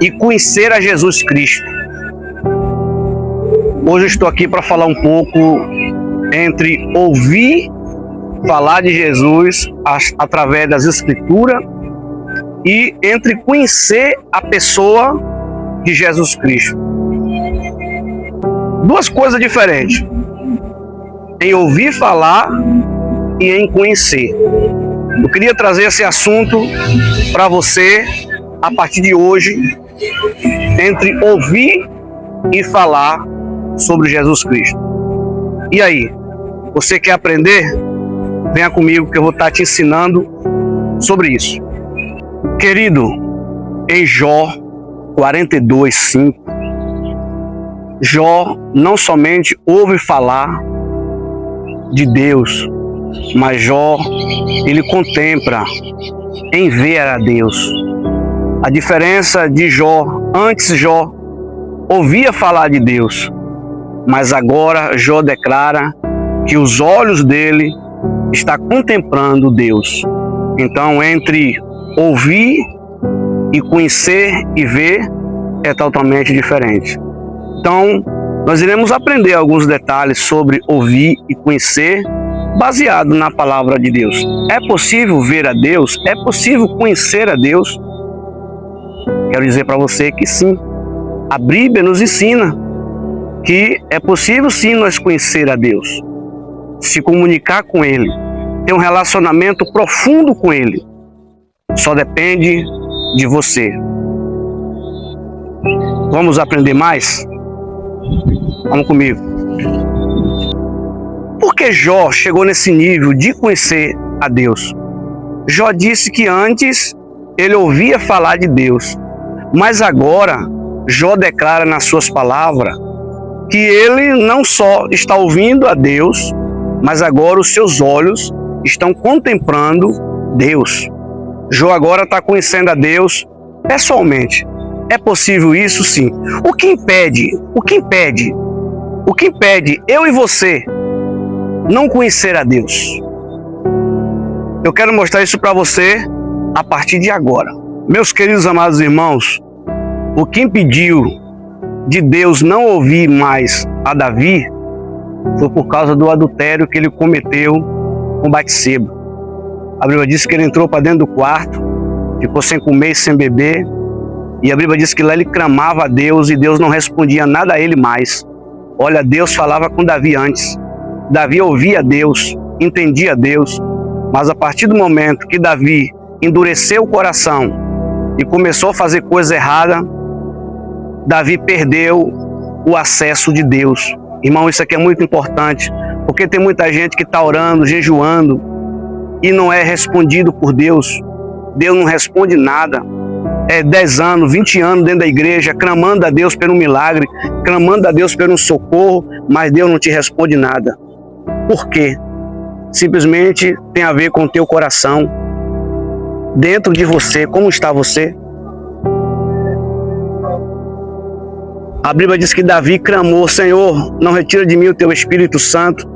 e conhecer a Jesus Cristo. Hoje eu estou aqui para falar um pouco entre ouvir falar de Jesus através das Escrituras e entre conhecer a pessoa de Jesus Cristo. Duas coisas diferentes, em ouvir falar e em conhecer. Eu queria trazer esse assunto para você a partir de hoje, entre ouvir e falar sobre Jesus Cristo. E aí, você quer aprender? Venha comigo que eu vou estar te ensinando sobre isso. Querido, em Jó 42:5, Jó não somente ouve falar de Deus, mas Jó, ele contempla em ver a Deus. A diferença de Jó, antes Jó ouvia falar de Deus, mas agora Jó declara que os olhos dele estão contemplando Deus. Então, entre ouvir e conhecer e ver é totalmente diferente. Então, nós iremos aprender alguns detalhes sobre ouvir e conhecer, baseado na palavra de Deus. É possível ver a Deus? É possível conhecer a Deus? Quero dizer para você que sim. A Bíblia nos ensina que é possível sim nós conhecer a Deus, se comunicar com Ele, ter um relacionamento profundo com Ele. Só depende de você. Vamos aprender mais? Vamos comigo. Por que Jó chegou nesse nível de conhecer a Deus? Jó disse que antes ele ouvia falar de Deus, mas agora Jó declara nas suas palavras que ele não só está ouvindo a Deus, mas agora os seus olhos estão contemplando Deus. Jó agora está conhecendo a Deus pessoalmente. É possível isso? Sim. O que impede eu e você não conhecer a Deus? Eu quero mostrar isso para você a partir de agora. Meus queridos amados irmãos, o que impediu de Deus não ouvir mais a Davi foi por causa do adultério que ele cometeu com Batseba. A Bíblia diz que ele entrou para dentro do quarto, ficou sem comer e sem beber, e a Bíblia diz que lá ele clamava a Deus e Deus não respondia nada a ele mais. Olha, Deus falava com Davi antes. Davi ouvia Deus, entendia Deus, mas a partir do momento que Davi endureceu o coração e começou a fazer coisa errada, Davi perdeu o acesso de Deus. Irmão, isso aqui é muito importante, porque tem muita gente que está orando, jejuando, e não é respondido por Deus. Deus não responde nada. 10 anos, 20 anos dentro da igreja, clamando a Deus por um milagre, clamando a Deus por um socorro, mas Deus não te responde nada. Por quê? Simplesmente tem a ver com o teu coração. Dentro de você, como está você? A Bíblia diz que Davi clamou: Senhor, não retira de mim o teu Espírito Santo.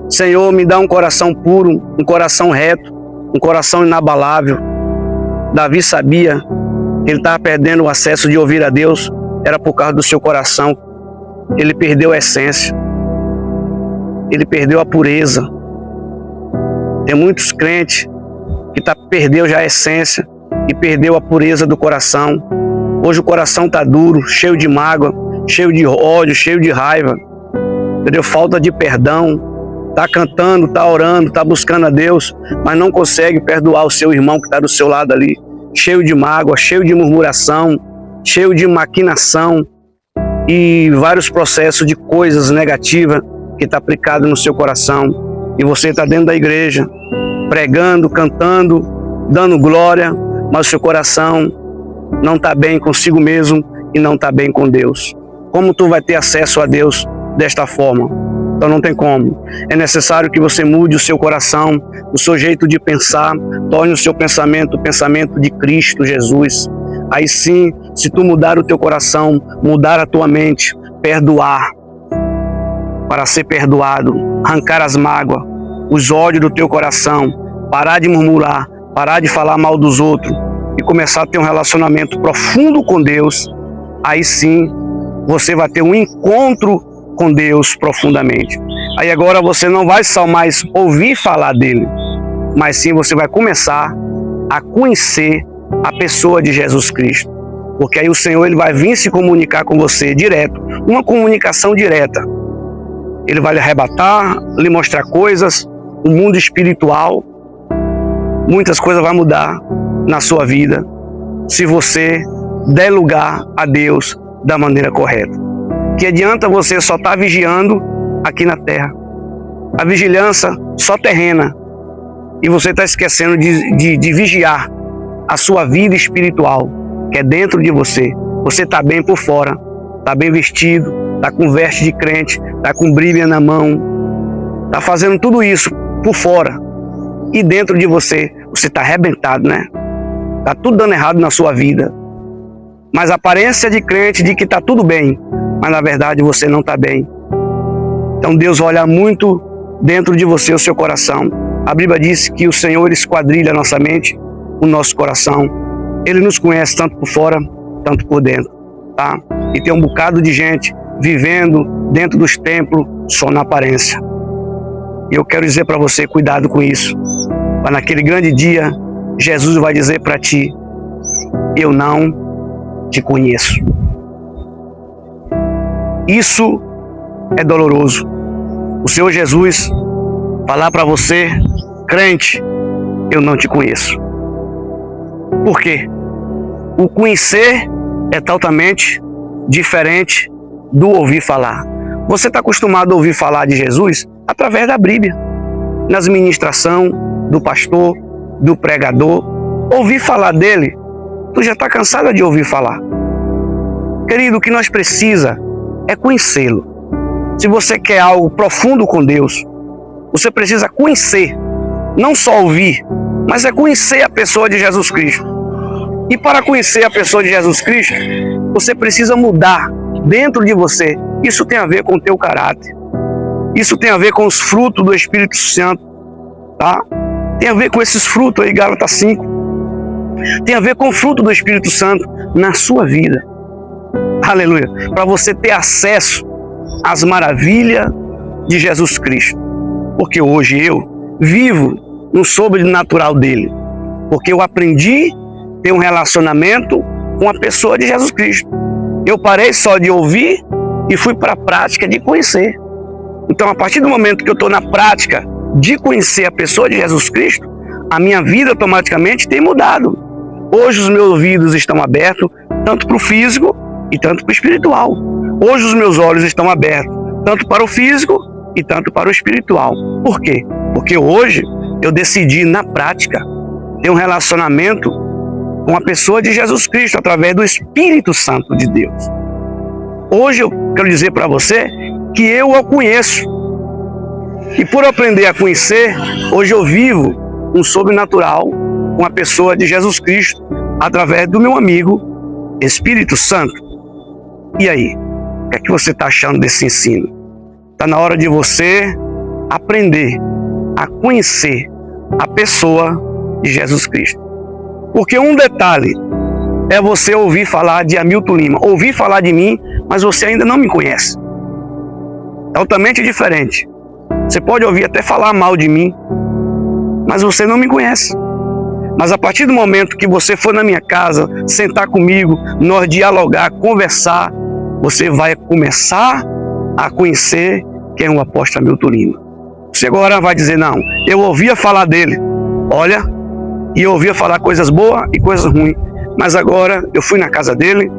Senhor, me dá um coração puro, um coração reto, um coração inabalável. Davi sabia que ele estava perdendo o acesso de ouvir a Deus, era por causa do seu coração. Ele perdeu a essência, ele perdeu a pureza. Tem muitos crentes que perdeu já a essência e perdeu a pureza do coração. Hoje o coração está duro, cheio de mágoa, cheio de ódio, cheio de raiva, entendeu? Falta de perdão. Está cantando, está orando, está buscando a Deus, mas não consegue perdoar o seu irmão que está do seu lado ali, cheio de mágoa, cheio de murmuração, cheio de maquinação e vários processos de coisas negativas que está aplicado no seu coração. E você está dentro da igreja, pregando, cantando, dando glória, mas o seu coração não está bem consigo mesmo e não está bem com Deus. Como tu vai ter acesso a Deus desta forma? Então não tem como. É necessário que você mude o seu coração, o seu jeito de pensar, torne o seu pensamento o pensamento de Cristo Jesus. Aí sim, se tu mudar o teu coração, mudar a tua mente, perdoar, para ser perdoado, arrancar as mágoas, os ódios do teu coração, parar de murmurar, parar de falar mal dos outros e começar a ter um relacionamento profundo com Deus, aí sim você vai ter um encontro com Deus profundamente. Aí agora você não vai só mais ouvir falar dele, mas sim você vai começar a conhecer a pessoa de Jesus Cristo. Porque aí o Senhor ele vai vir se comunicar com você direto, uma comunicação direta. Ele vai lhe arrebatar, lhe mostrar coisas, o mundo espiritual, muitas coisas vão mudar na sua vida, se você der lugar a Deus da maneira correta. Que adianta você só estar vigiando aqui na terra, a vigilância só terrena, e você está esquecendo de vigiar a sua vida espiritual, que é dentro de você. Você está bem por fora, está bem vestido, está com veste de crente, está com Bíblia na mão, está fazendo tudo isso por fora, e dentro de você está arrebentado, né? Está tudo dando errado na sua vida, mas a aparência de crente de que está tudo bem, mas na verdade você não está bem. Então Deus olha muito dentro de você, o seu coração. A Bíblia diz que o Senhor ele esquadrilha a nossa mente, o nosso coração. Ele nos conhece tanto por fora, tanto por dentro, tá? E tem um bocado de gente vivendo dentro dos templos só na aparência. E eu quero dizer para você, cuidado com isso. Mas naquele grande dia, Jesus vai dizer para ti: eu não te conheço. Isso é doloroso. O Senhor Jesus falar para você: crente, eu não te conheço. Por quê? O conhecer é totalmente diferente do ouvir falar. Você está acostumado a ouvir falar de Jesus através da Bíblia, nas ministrações do pastor, do pregador. Ouvir falar dele, tu já está cansada de ouvir falar. Querido, o que nós precisamos é conhecê-lo. Se você quer algo profundo com Deus, você precisa conhecer, não só ouvir, mas é conhecer a pessoa de Jesus Cristo. E para conhecer a pessoa de Jesus Cristo, você precisa mudar dentro de você. Isso tem a ver com o teu caráter. Isso tem a ver com os frutos do Espírito Santo, tá? Tem a ver com esses frutos aí, Gálatas 5. Tem a ver com o fruto do Espírito Santo na sua vida. Aleluia. Para você ter acesso às maravilhas de Jesus Cristo. Porque hoje eu vivo no sobrenatural dele. Porque eu aprendi a ter um relacionamento com a pessoa de Jesus Cristo. Eu parei só de ouvir e fui para a prática de conhecer. Então, a partir do momento que eu estou na prática de conhecer a pessoa de Jesus Cristo, a minha vida automaticamente tem mudado. Hoje os meus ouvidos estão abertos, tanto para o físico e tanto para o espiritual. Hoje os meus olhos estão abertos, tanto para o físico e tanto para o espiritual. Por quê? Porque hoje eu decidi, na prática, ter um relacionamento com a pessoa de Jesus Cristo, através do Espírito Santo de Deus. Hoje eu quero dizer para você que eu o conheço. E por aprender a conhecer, hoje eu vivo um sobrenatural com a pessoa de Jesus Cristo, através do meu amigo Espírito Santo. E aí? O que é que você está achando desse ensino? Está na hora de você aprender a conhecer a pessoa de Jesus Cristo. Porque um detalhe é você ouvir falar de Hamilton Lima, ouvir falar de mim, mas você ainda não me conhece. Totalmente diferente. Você pode ouvir até falar mal de mim, mas você não me conhece. Mas a partir do momento que você for na minha casa, sentar comigo, nós dialogar, conversar, você vai começar a conhecer quem é o apóstolo Hamilton Lima. Você agora vai dizer: não, eu ouvia falar dele, olha, e eu ouvia falar coisas boas e coisas ruins, mas agora eu fui na casa dele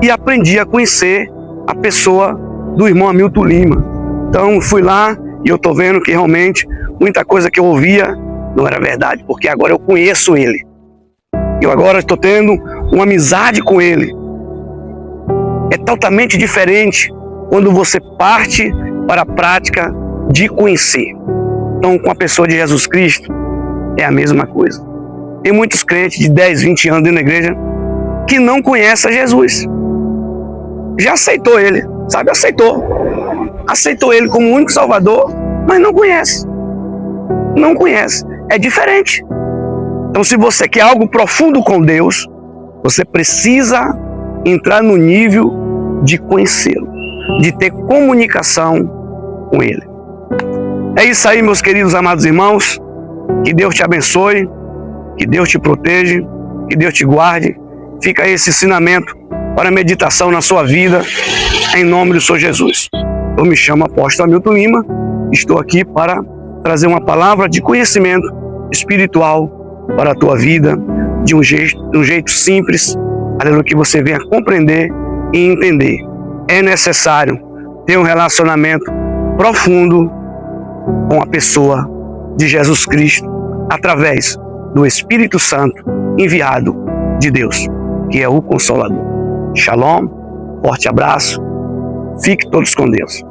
e aprendi a conhecer a pessoa do irmão Hamilton Lima. Então fui lá e eu estou vendo que realmente muita coisa que eu ouvia não era verdade, porque agora eu conheço ele. Eu agora estou tendo uma amizade com ele. É totalmente diferente quando você parte para a prática de conhecer. Então, com a pessoa de Jesus Cristo, é a mesma coisa. Tem muitos crentes de 10, 20 anos dentro da igreja que não conhecem a Jesus. Já aceitou ele, sabe? Aceitou ele como único Salvador, mas não conhece. Não conhece. É diferente. Então, se você quer algo profundo com Deus, você precisa entrar no nível de conhecê-lo, de ter comunicação com Ele. É isso aí, meus queridos amados irmãos. Que Deus te abençoe, que Deus te proteja, que Deus te guarde. Fica aí esse ensinamento para meditação na sua vida, em nome do Senhor Jesus. Eu me chamo Apóstolo Hamilton Lima, estou aqui para trazer uma palavra de conhecimento espiritual para a tua vida, de um jeito simples, aleluia, que você venha compreender e entender. É necessário ter um relacionamento profundo com a pessoa de Jesus Cristo, através do Espírito Santo enviado de Deus, que é o Consolador. Shalom, forte abraço, fique todos com Deus.